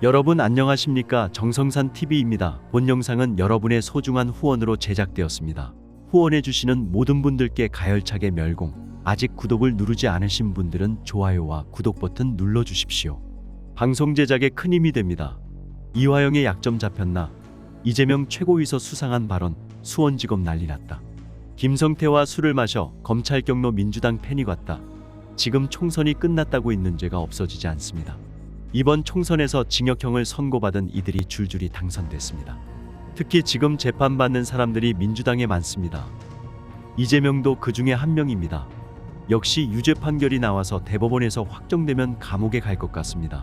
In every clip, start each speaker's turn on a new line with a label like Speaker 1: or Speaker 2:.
Speaker 1: 여러분 안녕하십니까? 정성산 TV입니다. 본 영상은 여러분의 소중한 후원으로 제작되었습니다. 후원해주시는 모든 분들께 가열차게 멸공. 아직 구독을 누르지 않으신 분들은 좋아요와 구독 버튼 눌러주십시오. 방송 제작에 큰 힘이 됩니다. 이화영의 약점 잡혔나? 이재명 최고위서 수상한 발언, 수원지검 난리 났다. 김성태와 술을 마셔 검찰 경로 민주당 팬이 갔다. 지금 총선이 끝났다고 있는 죄가 없어지지 않습니다. 이번 총선에서 징역형을 선고받은 이들이 줄줄이 당선됐습니다. 특히 지금 재판받는 사람들이 민주당에 많습니다. 이재명도 그 중에 한 명입니다. 역시 유죄 판결이 나와서 대법원에서 확정되면 감옥에 갈 것 같습니다.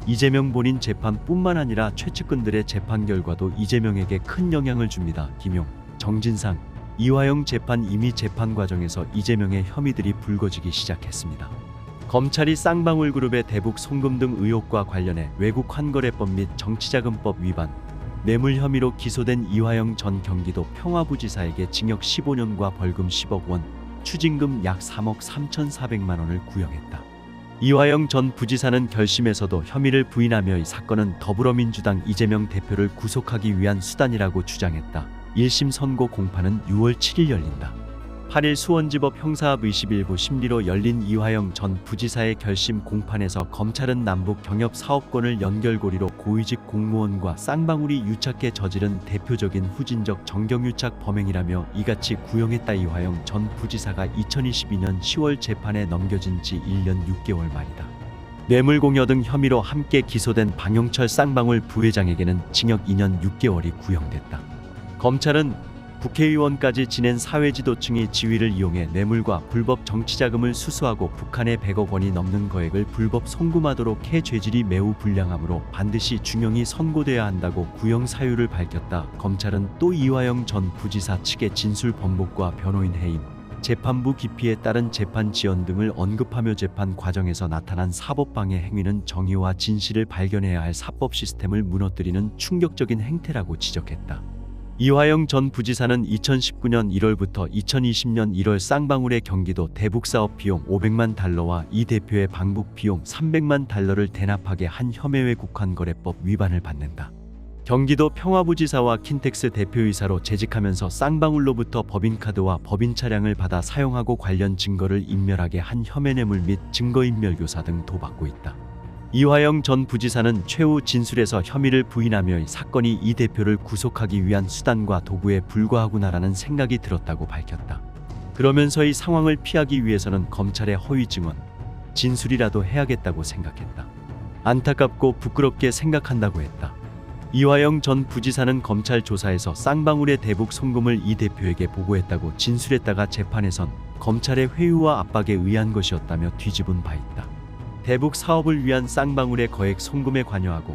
Speaker 1: 이재명 본인 재판뿐만 아니라 최측근들의 재판 결과도 이재명에게 큰 영향을 줍니다. 김용, 정진상, 이화영 재판 이미 재판 과정에서 이재명의 혐의들이 불거지기 시작했습니다. 검찰이 쌍방울그룹의 대북 송금 등 의혹과 관련해 외국 환거래법 및 정치자금법 위반, 뇌물 혐의로 기소된 이화영 전 경기도 평화부지사에게 징역 15년과 벌금 10억 원, 추징금 약 3억 3,400만 원을 구형했다. 이화영 전 부지사는 결심에서도 혐의를 부인하며 이 사건은 더불어민주당 이재명 대표를 구속하기 위한 수단이라고 주장했다. 1심 선고 공판은 6월 7일 열린다. 8일 수원지법 형사합 의심일부 심리로 열린 이화영 전 부지사의 결심 공판에서 검찰은 남북 경협 사업권을 연결고리로 고위직 공무원과 쌍방울이 유착해 저지른 대표적인 후진적 정경유착 범행이라며 이같이 구형했다. 이화영 전 부지사가 2022년 10월 재판에 넘겨진 지 1년 6개월 만이다. 뇌물공여 등 혐의로 함께 기소된 방용철 쌍방울 부회장에게는 징역 2년 6개월이 구형됐다. 검찰은 국회의원까지 지낸 사회지도층이 지위를 이용해 뇌물과 불법 정치자금을 수수하고 북한에 100억 원이 넘는 거액을 불법 송금하도록 해 죄질이 매우 불량하므로 반드시 중형이 선고돼야 한다고 구형 사유를 밝혔다. 검찰은 또 이화영 전 부지사 측의 진술 번복과 변호인 해임, 재판부 기피에 따른 재판 지연 등을 언급하며 재판 과정에서 나타난 사법방해 행위는 정의와 진실을 발견해야 할 사법 시스템을 무너뜨리는 충격적인 행태라고 지적했다. 이화영 전 부지사는 2019년 1월부터 2020년 1월 쌍방울의 경기도 대북사업 비용 500만 달러와 이 대표의 방북 비용 300만 달러를 대납하게 한 혐의 외국 환거래법 위반을 받는다. 경기도 평화부지사와 킨텍스 대표이사로 재직하면서 쌍방울로부터 법인카드와 법인 차량을 받아 사용하고 관련 증거를 인멸하게 한 혐의 뇌물 및 증거인멸교사 등 도받고 있다. 이화영 전 부지사는 최후 진술에서 혐의를 부인하며 이 사건이 이 대표를 구속하기 위한 수단과 도구에 불과하구나라는 생각이 들었다고 밝혔다. 그러면서 이 상황을 피하기 위해서는 검찰의 허위 증언, 진술이라도 해야겠다고 생각했다. 안타깝고 부끄럽게 생각한다고 했다. 이화영 전 부지사는 검찰 조사에서 쌍방울의 대북 송금을 이 대표에게 보고했다고 진술했다가 재판에선 검찰의 회유와 압박에 의한 것이었다며 뒤집은 바 있다. 대북 사업을 위한 쌍방울의 거액 송금에 관여하고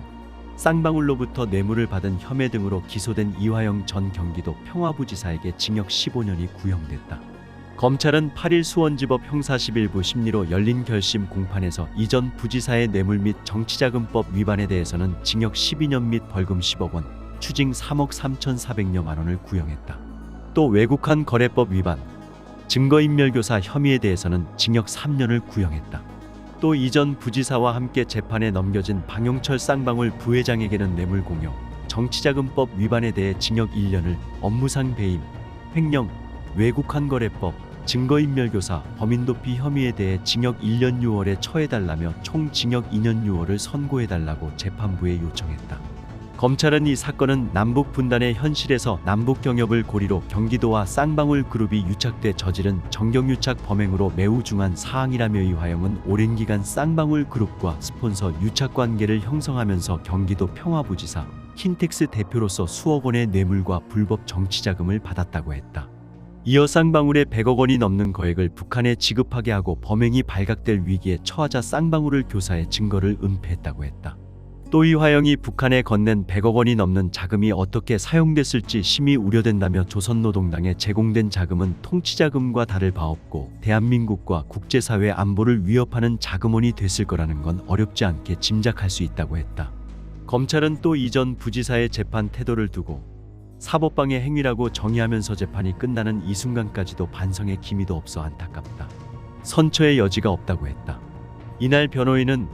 Speaker 1: 쌍방울로부터 뇌물을 받은 혐의 등으로 기소된 이화영 전 경기도 평화부지사에게 징역 15년이 구형됐다. 검찰은 8일 수원지법 형사 11부 심리로 열린 결심 공판에서 이 전 부지사의 뇌물 및 정치자금법 위반에 대해서는 징역 12년 및 벌금 10억 원, 추징 3억 3,400여만 원을 구형했다. 또 외국환 거래법 위반, 증거인멸교사 혐의에 대해서는 징역 3년을 구형했다. 또 이전 부지사와 함께 재판에 넘겨진 방용철 쌍방울 부회장에게는 뇌물공여, 정치자금법 위반에 대해 징역 1년을, 업무상 배임, 횡령, 외국환거래법, 증거인멸교사, 범인도피 혐의에 대해 징역 1년 6월에 처해달라며 총 징역 2년 6월을 선고해달라고 재판부에 요청했다. 검찰은 이 사건은 남북 분단의 현실에서 남북 경협을 고리로 경기도와 쌍방울 그룹이 유착돼 저지른 정경유착 범행으로 매우 중한 사항이라며 이화영은 오랜 기간 쌍방울 그룹과 스폰서 유착 관계를 형성하면서 경기도 평화부지사, 킨텍스 대표로서 수억 원의 뇌물과 불법 정치자금을 받았다고 했다. 이어 쌍방울의 100억 원이 넘는 거액을 북한에 지급하게 하고 범행이 발각될 위기에 처하자 쌍방울을 교사해 증거를 은폐했다고 했다. 또 이화영이 북한에 건넨 100억 원이 넘는 자금이 어떻게 사용됐을지 심히 우려된다며 조선노동당에 제공된 자금은 통치자금과 다를 바 없고 대한민국과 국제사회 안보를 위협하는 자금원이 됐을 거라는 건 어렵지 않게 짐작할 수 있다고 했다. 검찰은 또 이전 부지사의 재판 태도를 두고 사법방해 행위라고 정의하면서 재판이 끝나는 이 순간까지도 반성의 기미도 없어 안타깝다. 선처의 여지가 없다고 했다. 이날 변호인은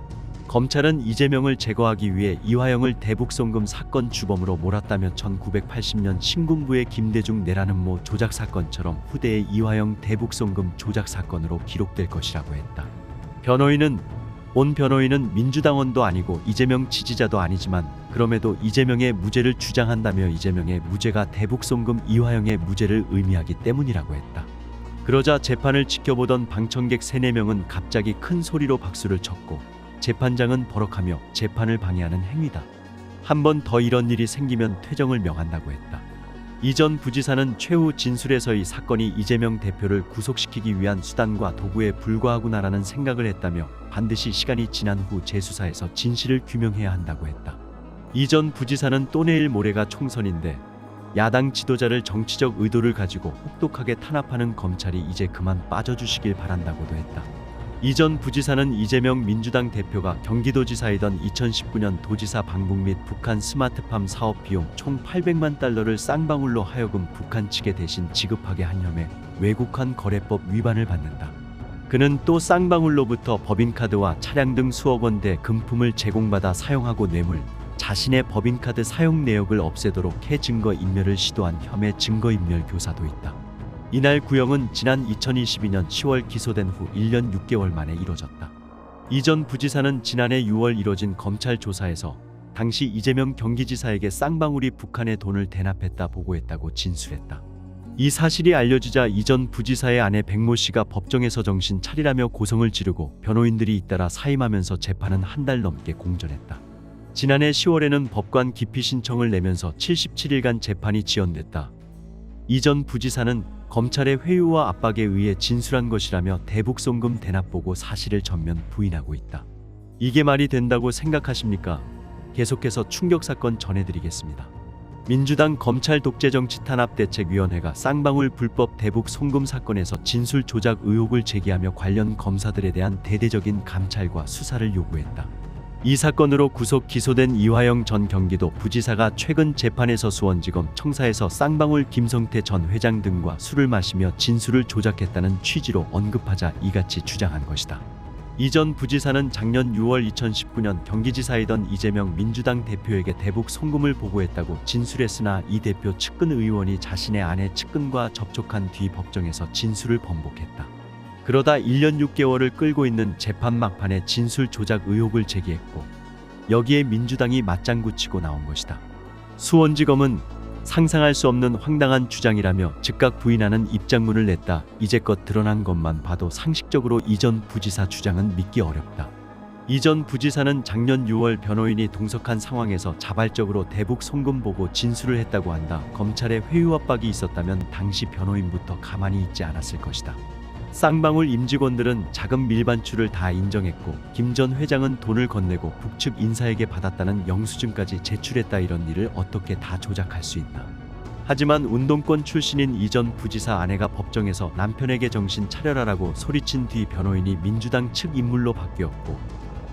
Speaker 1: 검찰은 이재명을 제거하기 위해 이화영을 대북송금 사건 주범으로 몰았다며 1980년 신군부의 김대중 내라는 조작 사건처럼 후대의 이화영 대북송금 조작 사건으로 기록될 것이라고 했다. 변호인은 민주당원도 아니고 이재명 지지자도 아니지만 그럼에도 이재명의 무죄를 주장한다며 이재명의 무죄가 대북송금 이화영의 무죄를 의미하기 때문이라고 했다. 그러자 재판을 지켜보던 방청객 3-4명은 갑자기 큰 소리로 박수를 쳤고 재판장은 버럭하며 재판을 방해하는 행위다. 한 번 더 이런 일이 생기면 퇴정을 명한다고 했다. 이 전 부지사는 최후 진술에서 이 사건이 이재명 대표를 구속시키기 위한 수단과 도구에 불과하구나라는 생각을 했다며 반드시 시간이 지난 후 재수사해서 진실을 규명해야 한다고 했다. 이 전 부지사는 또 내일 모레가 총선인데 야당 지도자를 정치적 의도를 가지고 혹독하게 탄압하는 검찰이 이제 그만 빠져주시길 바란다고도 했다. 이 전 부지사는 이재명 민주당 대표가 경기도지사이던 2019년 도지사 방북 및 북한 스마트팜 사업 비용 총 800만 달러를 쌍방울로 하여금 북한 측에 대신 지급하게 한 혐의 외국환 거래법 위반을 받는다. 그는 또 쌍방울로부터 법인카드와 차량 등 수억 원대 금품을 제공받아 사용하고 뇌물, 자신의 법인카드 사용 내역을 없애도록 해 증거인멸을 시도한 혐의 증거인멸 교사도 있다. 이날 구형은 지난 2022년 10월 기소된 후 1년 6개월 만에 이뤄졌다. 이 전 부지사는 지난해 6월 이뤄진 검찰 조사에서 당시 이재명 경기지사에게 쌍방울이 북한에 돈을 대납했다 보고했다고 진술했다. 이 사실이 알려지자 이 전 부지사의 아내 백모 씨가 법정에서 정신 차리라며 고성을 지르고 변호인들이 잇따라 사임하면서 재판은 한 달 넘게 공전했다. 지난해 10월에는 법관 기피 신청을 내면서 77일간 재판이 지연됐다. 이 전 부지사는 검찰의 회유와 압박에 의해 진술한 것이라며 대북송금 대납 보고 사실을 전면 부인하고 있다. 이게 말이 된다고 생각하십니까? 계속해서 충격사건 전해드리겠습니다. 민주당 검찰 독재정치탄압대책위원회가 쌍방울 불법 대북 송금 사건에서 진술 조작 의혹을 제기하며 관련 검사들에 대한 대대적인 감찰과 수사를 요구했다. 이 사건으로 구속 기소된 이화영 전 경기도 부지사가 최근 재판에서 수원지검 청사에서 쌍방울 김성태 전 회장 등과 술을 마시며 진술을 조작했다는 취지로 언급하자 이같이 주장한 것이다. 이 전 부지사는 작년 6월 2019년 경기지사이던 이재명 민주당 대표에게 대북 송금을 보고했다고 진술했으나 이 대표 측근 의원이 자신의 아내 측근과 접촉한 뒤 법정에서 진술을 번복했다. 그러다 1년 6개월을 끌고 있는 재판 막판에 진술 조작 의혹을 제기했고 여기에 민주당이 맞장구 치고 나온 것이다. 수원지검은 상상할 수 없는 황당한 주장이라며 즉각 부인하는 입장문을 냈다. 이제껏 드러난 것만 봐도 상식적으로 이 전 부지사 주장은 믿기 어렵다. 이 전 부지사는 작년 6월 변호인이 동석한 상황에서 자발적으로 대북 송금 보고 진술을 했다고 한다. 검찰의 회유 압박이 있었다면 당시 변호인부터 가만히 있지 않았을 것이다. 쌍방울 임직원들은 자금 밀반출을 다 인정했고 김 전 회장은 돈을 건네고 북측 인사에게 받았다는 영수증까지 제출했다. 이런 일을 어떻게 다 조작할 수 있나. 하지만 운동권 출신인 이 전 부지사 아내가 법정에서 남편에게 정신 차려라라고 소리친 뒤 변호인이 민주당 측 인물로 바뀌었고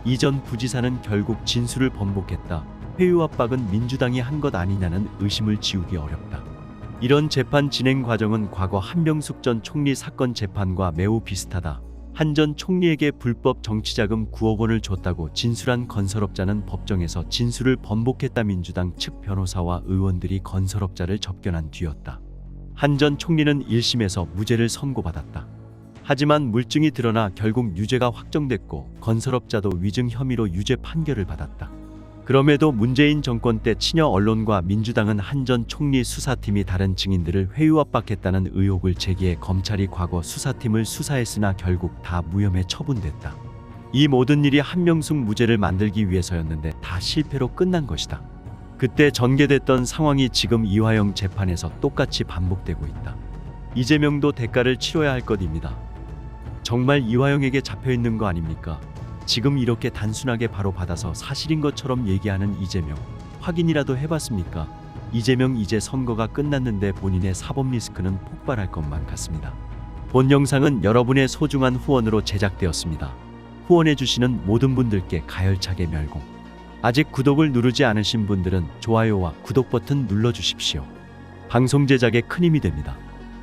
Speaker 1: 이 전 부지사는 결국 진술을 번복했다. 회유 압박은 민주당이 한 것 아니냐는 의심을 지우기 어렵다. 이런 재판 진행 과정은 과거 한명숙 전 총리 사건 재판과 매우 비슷하다. 한 전 총리에게 불법 정치자금 9억 원을 줬다고 진술한 건설업자는 법정에서 진술을 번복했다. 민주당 측 변호사와 의원들이 건설업자를 접견한 뒤였다. 한 전 총리는 1심에서 무죄를 선고받았다. 하지만 물증이 드러나 결국 유죄가 확정됐고 건설업자도 위증 혐의로 유죄 판결을 받았다. 그럼에도 문재인 정권 때 친여 언론과 민주당은 한 전 총리 수사팀이 다른 증인들을 회유 압박했다는 의혹을 제기해 검찰이 과거 수사팀을 수사했으나 결국 다 무혐의 처분됐다. 이 모든 일이 한명숙 무죄를 만들기 위해서였는데 다 실패로 끝난 것이다. 그때 전개됐던 상황이 지금 이화영 재판에서 똑같이 반복되고 있다. 이재명도 대가를 치러야 할 것입니다. 정말 이화영에게 잡혀있는 거 아닙니까? 지금 이렇게 단순하게 바로 받아서 사실인 것처럼 얘기하는 이재명, 확인이라도 해봤습니까? 이재명 이제 선거가 끝났는데 본인의 사법 리스크는 폭발할 것만 같습니다. 본 영상은 여러분의 소중한 후원으로 제작되었습니다. 후원해주시는 모든 분들께 가열차게 멸공. 아직 구독을 누르지 않으신 분들은 좋아요와 구독 버튼 눌러주십시오. 방송 제작에 큰 힘이 됩니다.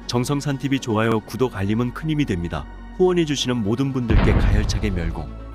Speaker 1: 정성산TV 좋아요, 구독, 알림은 큰 힘이 됩니다. 후원해주시는 모든 분들께 가열차게 멸공.